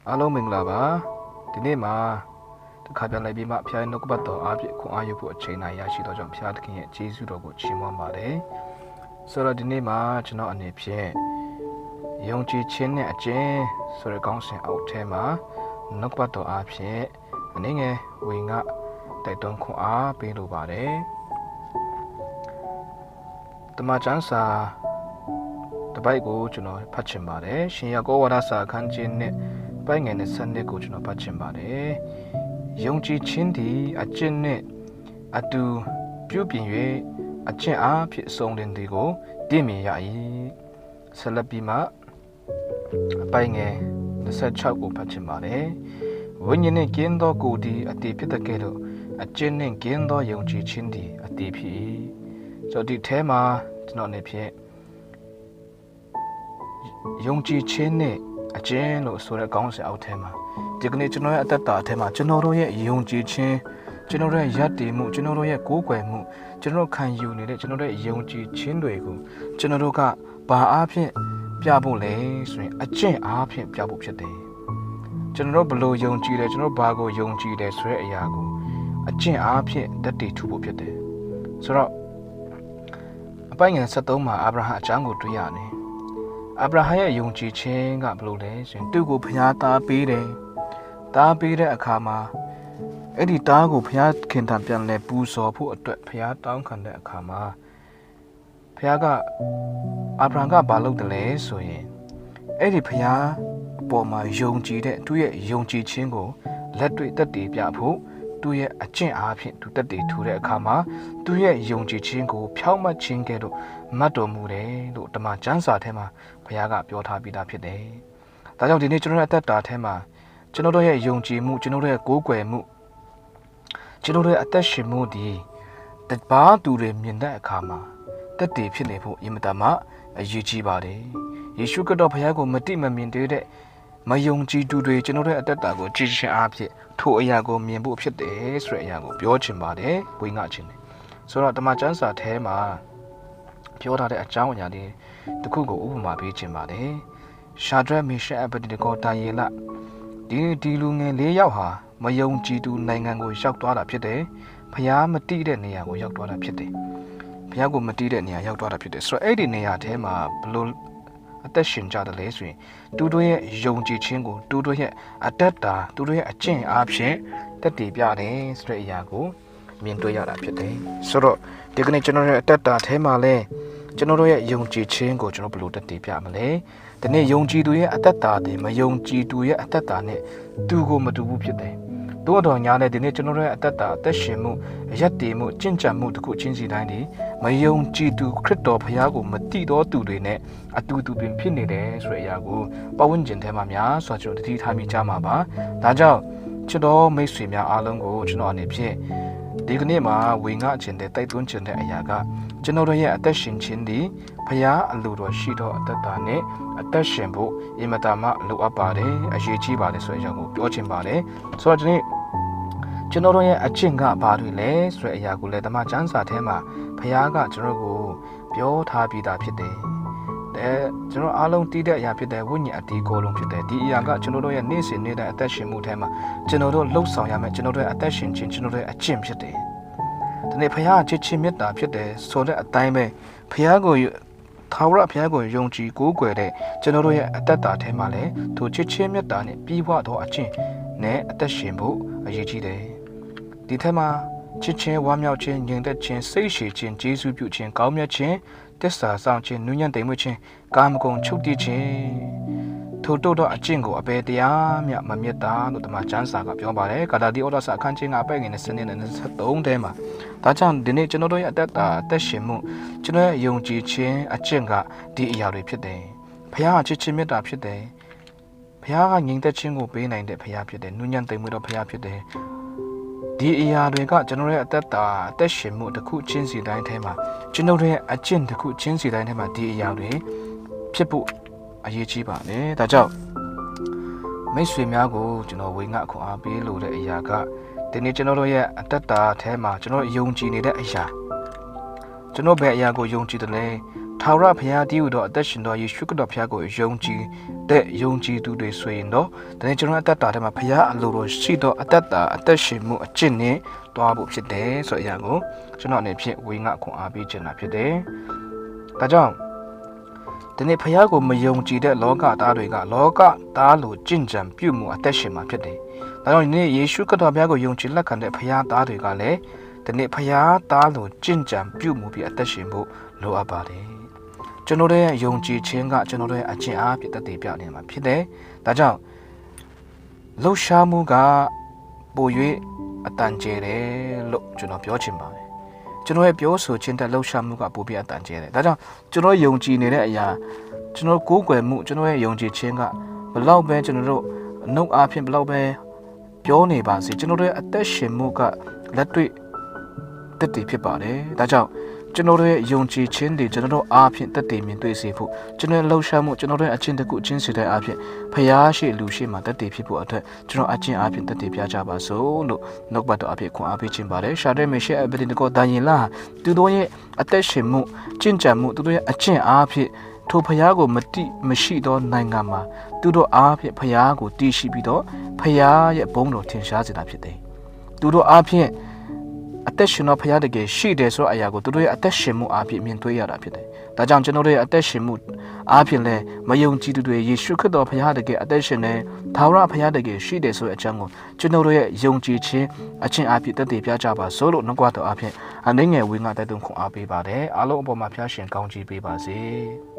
အားလုံးမင်္ဂလာပါဒီနေ့မှာတစ်ခါပြန်လိုက်ပြီးမှဖျားရဲ့နှုတ်ကပတ်တော်အားဖြင့်ခွန်အားယူဖို့အချိန်နိုင်ရရှိတော့ကြောင့်ဖျားသခင်ရဲ့ကျေးဇူးတော်ကိုချီးမွမ်းပါတယ်ဆိုတော့ဒီနေ့မှာကျွန်တော်အနေဖြင့်ယုံကြည်ခြင်းနဲ့အကျင့်ဆိုတဲ့ခေါင်းစဉ်အောက်ထဲမှာနှုတ်ကပတ်တော်အားဖြင့်အနေငယ်ဝင်ကတိုက်တွန်းခွန်အားပေးလိုပါတယ်တမန်ကျမ်းစာတပိုက်ကိုကျွန်တော်ဖတ်ချင်ပါတယ်ရှင်ယာကောဝါဒစာအခန်းကြီးနဲ့ပိုက်ငယ်နဲ့ဆက်နှစ်ကိုကျွန်တော်ဖတ်ချင်ပါတယ်ယုံကြည်ခြင်းသည်အကျင့်နဲ့အတူပြုပြင်၍အကျင့်အားဖြင့်စုံလင်သည်ကိုသိမြင်ရ၏ဆက်လက်ပြီးမှပိုက်ငယ်26ကိုဖတ်ချင်ပါတယ်ဝိညာဉ်နှင့်ကင်းသောကိုယ်သည်အတည်ဖြစ်တဲ့ကဲ့သို့အကျင့်နှင့်ကင်းသောယုံကြည်ခြင်းသည်အတည်ဖြစ်၏ဆိုတော့ဒီထဲမှာကျွန်တော်အနေဖြင့်ယုံကြည်ခြင်းနဲ့အကျဉ်းလို့ဆိုတဲ့ခေါင်းစဉ်အောက်ထဲမှာဒီကနေ့ကျွန်တော်ရဲ့အသက်တာအထဲမှာကျွန်တော်တို့ရဲ့ယုံကြည်ခြင်းကျွန်တော်တို့ရဲ့ယက်တည်မှုကျွန်တော်တို့ရဲ့ကိုးကွယ်မှုကျွန်တော်ခံယူနေတဲ့ကျွန်တော်တို့ရဲ့ယုံကြည်ခြင်းတွေကိုကျွန်တော်တို့ကဘာအားဖြင့်ပြဖို့လဲဆိုရင်အကျင့်အားဖြင့်ပြဖို့ဖြစ်တယ်ကျွန်တော်တို့ဘလို့ယုံကြည်တယ်ကျွန်တော်ဘာကိုယုံကြည်တယ်ဆိုတဲ့အရာကိုအကျင့်အားဖြင့်တတ်တည်ထူဖို့ဖြစ်တယ်ဆိုတော့အပိုင်းငယ်73မှာအာဗြဟံအကြောင်းကိုတွေ့ရတယ်အာဗြဟံရဲ့ယုံကြည်ခြင်းကဘယ်လိုလဲဆိုရင်သူ့ကိုဘုရားသားပေးတယ်။သားပေးတဲ့အခါမှာအဲ့ဒီသားကိုဘုရားခင်ထံပြန်လဲပူဇော်ဖို့အတွက်ဘုရားတောင်းခံတဲ့အခါမှာဘုရားကအာဗြဟံကဘာလုပ်တယ်လဲဆိုရင်အဲ့ဒီဘုရားအပေါ်မှာယုံကြည်တဲ့သူ့ရဲ့ယုံကြည်ခြင်းကိုလက်တွေ့သက်တည်ပြဖို့သူ့ရဲ့အကျင့်အားဖြင့်သူတက်တည်ထူတဲ့အခါမှာသူ့ရဲ့ယုံကြည်ခြင်းကိုဖြောင့်မတ်ခြင်းကဲ့သို့မတ်တော်မူတယ်လို့ဓမ္မကျမ်းစာထဲမှာဘုရားကပြောထားပြီးသားဖြစ်တယ်။ဒါကြောင့်ဒီနေ့ကျွန်တော်ရဲ့အသက်တာထဲမှာကျွန်တော်တို့ရဲ့ယုံကြည်မှုကျွန်တော်တို့ရဲ့ကိုးကွယ်မှုကျွန်တော်တို့ရဲ့အသက်ရှင်မှုဒီတပါးသူတွေမြင်တဲ့အခါမှာတက်တည်ဖြစ်နေဖို့အင်မတန်မှအရေးကြီးပါတယ်။ယေရှုခရစ်တော်ဘုရားကိုမတိမမြင်သေးတဲ့မယုံကြည်သူတွေကျွန်တော်တို့ရဲ့အသက်တာကိုကြည်ရှင်အားဖြင့်ထိုအရာကိုမြင်ဖို့ဖြစ်တယ်ဆိုတဲ့အရာကိုပြောချင်ပါတယ်ဝိငါချင်းတယ်ဆိုတော့ဓမ္မကျမ်းစာထဲမှာပြောထားတဲ့အကြောင်းအရာတွေတစ်ခုကိုဥပမာပေးချင်ပါတယ်ရှာဒရက်မေရှက်အဗဒိကောတာယေလဒီလူငယ်၄ယောက်ဟာမယုံကြည်သူနိုင်ငံကိုရောက်သွားတာဖြစ်တယ်ဖျားမတိတဲ့နေရာကိုရောက်သွားတာဖြစ်တယ်ဖျားကိုမတိတဲ့နေရာရောက်သွားတာဖြစ်တယ်ဆိုတော့အဲ့ဒီနေရာထဲမှာဘလို့အသက်ရှင်ကြတယ်လေဆိုရင်သူတို့ရဲ့ယုံကြည်ခြင်းကိုသူတို့ရဲ့အတ္တသူတို့ရဲ့အကျင့်အားဖြင့်တက်တည်ပြတယ်ဆိုတဲ့အရာကိုမြင်တွေ့ရတာဖြစ်တယ်ဆိုတော့ဒီကနေ့ကျွန်တော်ရဲ့အတ္တထဲမှာလဲကျွန်တော်တို့ရဲ့ယုံကြည်ခြင်းကိုကျွန်တော်ဘယ်လိုတက်တည်ပြမလဲဒီနေ့ယုံကြည်သူရဲ့အတ္တတွေမယုံကြည်သူရဲ့အတ္တနဲ့သူကိုမတူဘူးဖြစ်တယ်တို့တော်ညာနဲ့ဒီနေ့ကျွန်တော်တို့ရဲ့အတ္တအသက်ရှင်မှုအယက်တည်မှုကျင့်ကြံမှုတစ်ခုချင်းစီတိုင်းဒီမယုံကြည်သူခရစ်တော်ဘုရားကိုမတိတော်သူတွေနဲ့အတူတူပင်ဖြစ်နေတယ်ဆိုတဲ့အရာကိုပတ်ဝန်းကျင်ထဲမှာများဆိုကျွန်တော်တတိထားမိကြမှာပါဒါကြောင့်ကျွန်တော်မိတ်ဆွေများအားလုံးကိုကျွန်တော်အနေဖြင့်ဒီကနေ့မှာဝေငှခြင်းတဲ့တိုက်တွန်းခြင်းတဲ့အရာကကျွန်တော်တို့ရဲ့အသက်ရှင်ခြင်းဒီဘုရားအလိုတော်ရှိတော်အတ္တနဲ့အသက်ရှင်ဖို့အင်မတန်မှလိုအပ်ပါတယ်အရေးကြီးပါတယ်ဆိုတဲ့အကြောင်းကိုပြောချင်ပါတယ်ဆိုတော့ဒီနေ့ကျွန်တော်တို့ရဲ့အကျင့်ကဘာတွေလဲဆိုတဲ့အရာကိုလည်းဓမ္မကျမ်းစာထဲမှာဘုရားကကျွန်တော်ကိုပြောထားပြီးသားဖြစ်တယ်ကျွန်တော်အားလုံးတည်တဲ့အရာဖြစ်တဲ့ဝိညာဉ်အတီးကိုလုံးဖြစ်တယ်ဒီအရာကကျွန်တော်တို့ရဲ့နေ့စဉ်နေ့တိုင်းအသက်ရှင်မှုထဲမှာကျွန်တော်တို့လှုပ်ဆောင်ရမယ်ကျွန်တော်တို့ရဲ့အသက်ရှင်ခြင်းကျွန်တော်တို့ရဲ့အကျင့်ဖြစ်တယ်ဒီနေ့ဘုရားချစ်ခြင်းမေတ္တာဖြစ်တယ်ဆိုတဲ့အတိုင်းပဲဘုရားကိုထာဝရဘုရားကိုယုံကြည်ကိုးကွယ်တဲ့ကျွန်တော်တို့ရဲ့အသက်တာထဲမှာလည်းထိုချစ်ခြင်းမေတ္တာနဲ့ပြီးပွားသောအကျင့်နဲ့အသက်ရှင်ဖို့အရေးကြီးတယ်ဒီထဲမှာချစ်ခြင်းဝမ်းမြောက်ခြင်းငြိမ်သက်ခြင်းစိတ်ရှည်ခြင်းကျေးဇူးပြုခြင်းကောင်းမြတ်ခြင်းတစ္ဆာဆောင်ခြင်းနူးညံ့သိမ်မွေ့ခြင်းကာမဂုဏ်ချုပ်တည်ခြင်းထို့တော့အကျင့်ကိုအပေတရားမြမမြတ်တာလို့ဓမ္မကျမ်းစာကပြောပါတယ်ဂါလာတိဩဝါဒစာအခန်းကြီး9အပိုက်ငယ်20နဲ့23ထဲမှာဒါကြောင့်ဒီနေ့ကျွန်တော်တို့ရဲ့အသက်ရှင်မှုကျွန်တော်ရဲ့ယုံကြည်ခြင်းအကျင့်ကဒီအရာတွေဖြစ်တယ်ဘုရားချစ်ခြင်းမေတ္တာဖြစ်တယ်ဘုရားကငြိမ်သက်ခြင်းကိုပေးနိုင်တဲ့ဘုရားဖြစ်တယ်နူးညံ့သိမ်မွေ့သောဘုရားဖြစ်တယ်ဒီအရာတွေကကျွန်တော်ရဲ့အသက်ရှင်မှုတစ်ခုချင်းစီတိုင်းထဲမှာကျွန်တော်ရဲ့အကျင့်တစ်ခုချင်းစီတိုင်းထဲမှာဒီအရာတွေဖြစ်ဖို့အရေးကြီးပါတယ်ဒါကြောင့်မိတ်ဆွေများကိုကျွန်တော်ဝေငှခွန်အားပေးလို့တဲ့အရာကဒီနေ့ကျွန်တော်တို့ရဲ့အတ္တထဲမှာကျွန်တော်ယုံကြည်နေတဲ့အရာကျွန်တော်ဘယ်အရာကိုယုံကြည်တယ်လဲထ ထာဝရဘုရားတည်ဟူသောအသက်ရှင်သောယေရှုခရစ်တော်ဘုရားကိုယုံကြည်တဲ့ယုံကြည်သူတွေဆိုရင်တော့ဒီနေ့ကျွန်တော်အသက်တာထဲမှာဘုရားအလိုတော်ရှိသောအသက်တာအသက်ရှင်မှုအကျင့်နဲ့တွားဖို့ဖြစ်တယ်ဆိုတဲ့အရာကိုကျွန်တော်အနေဖြင့်ဝေငှခွန်အားပေးခြင်းတာဖြစ်တယ်။ဒါကြောင့်ဒီနေ့ဘုရားကိုမယုံကြည်တဲ့လောကသားတွေကလောကသားလိုကြင်ကြံပြုမှုအသက်ရှင်မှာဖြစ်တယ်။ဒါကြောင့်ဒီနေ့ယေရှုခရစ်တော်ဘုရားကိုယုံကြည်လက်ခံတဲ့ဘုရားသားတွေကလည်းဒီနေ့ဘုရားသားလိုကြင်ကြံပြုမှုပြီးအသက်ရှင်ဖို့လိုအပ်ပါတယ်။ကျွန်တော်တို့ရဲ့ယုံကြည်ခြင်းကကျွန်တော်တို့ရဲ့အကျင့်အားဖြင့်တည်ပြနေမှာဖြစ်တယ်။ဒါကြောင့်လှူရှားမှုကပို၍အတန်ကျဲတယ်လို့ကျွန်တော်ပြောချင်ပါတယ်။ကျွန်တော်ရဲ့ပြောဆိုခြင်းတဲ့လှူရှားမှုကပိုပြီးအတန်ကျဲတယ်။ဒါကြောင့်ကျွန်တော်ယုံကြည်နေတဲ့အရာကျွန်တော်ကိုးကွယ်မှုကျွန်တော်ရဲ့ယုံကြည်ခြင်းကဘလောက်ပဲကျွန်တော်တို့အနှုတ်အားဖြင့်ဘလောက်ပဲပြောနေပါစေကျွန်တော်တို့ရဲ့အသက်ရှင်မှုကလက်တွေ့တက်တည်ဖြစ်ပါတယ်။ဒါကြောင့်ကျွန်တော်တို့ရဲ့ယုံကြည်ခြင်းတွေကျွန်တော်တို့အားဖြင့်တက်တည်မြင်တွေ့စေဖို့ကျွန်တော်လှုပ်ရှားမှုကျွန်တော်တို့အချင်းတစ်ခုအချင်းစီတဲ့အားဖြင့်ဖျားရှိလူရှိမှတက်တည်ဖြစ်ဖို့အတွက်ကျွန်တော်အချင်းအားဖြင့်တက်တည်ပြကြပါစို့လို့နှုတ်ပတ်တော်အဖြစ်ခွန်အားပေးခြင်းပါတယ်ရှာတဲ့မေရှေအဘဒီကိုဒန်ရင်လာသူတို့ရဲ့အသက်ရှင်မှုကျင့်ကြံမှုသူတို့ရဲ့အချင်းအားဖြင့်ထိုဖျားကိုမတိမရှိသောနိုင်ငံမှာသူတို့အားဖြင့်ဖျားကိုတည်ရှိပြီးတော့ဖျားရဲ့ဘုန်းတော်ထင်ရှားစေတာဖြစ်တယ်သူတို့အားဖြင့်အသက်ရှင်သောဘုရားတကယ်ရှိတယ်ဆိုတဲ့အရာကိုသူတို့ရဲ့အသက်ရှင်မှုအားဖြင့်မြင်တွေ့ရတာဖြစ်တယ်။ဒါကြောင့်ကျွန်တော်တို့ရဲ့အသက်ရှင်မှုအားဖြင့်လည်းမယုံကြည်သူတွေယေရှုခရစ်တော်ဘုရားတကယ်အသက်ရှင်တဲ့ထာဝရဘုရားတကယ်ရှိတယ်ဆိုတဲ့အကြောင်းကိုကျွန်တော်တို့ရဲ့ယုံကြည်ခြင်းအချင်းအားဖြင့်တည်ပြကြပါစို့လို့နှုတ်ကတော်အားဖြင့်အနေငယ်ဝေငှတိုက်တွန်းခွန်အားပေးပါတယ်။အားလုံးအပေါ်မှာဖျားရှင်ကောင်းချီးပေးပါစေ။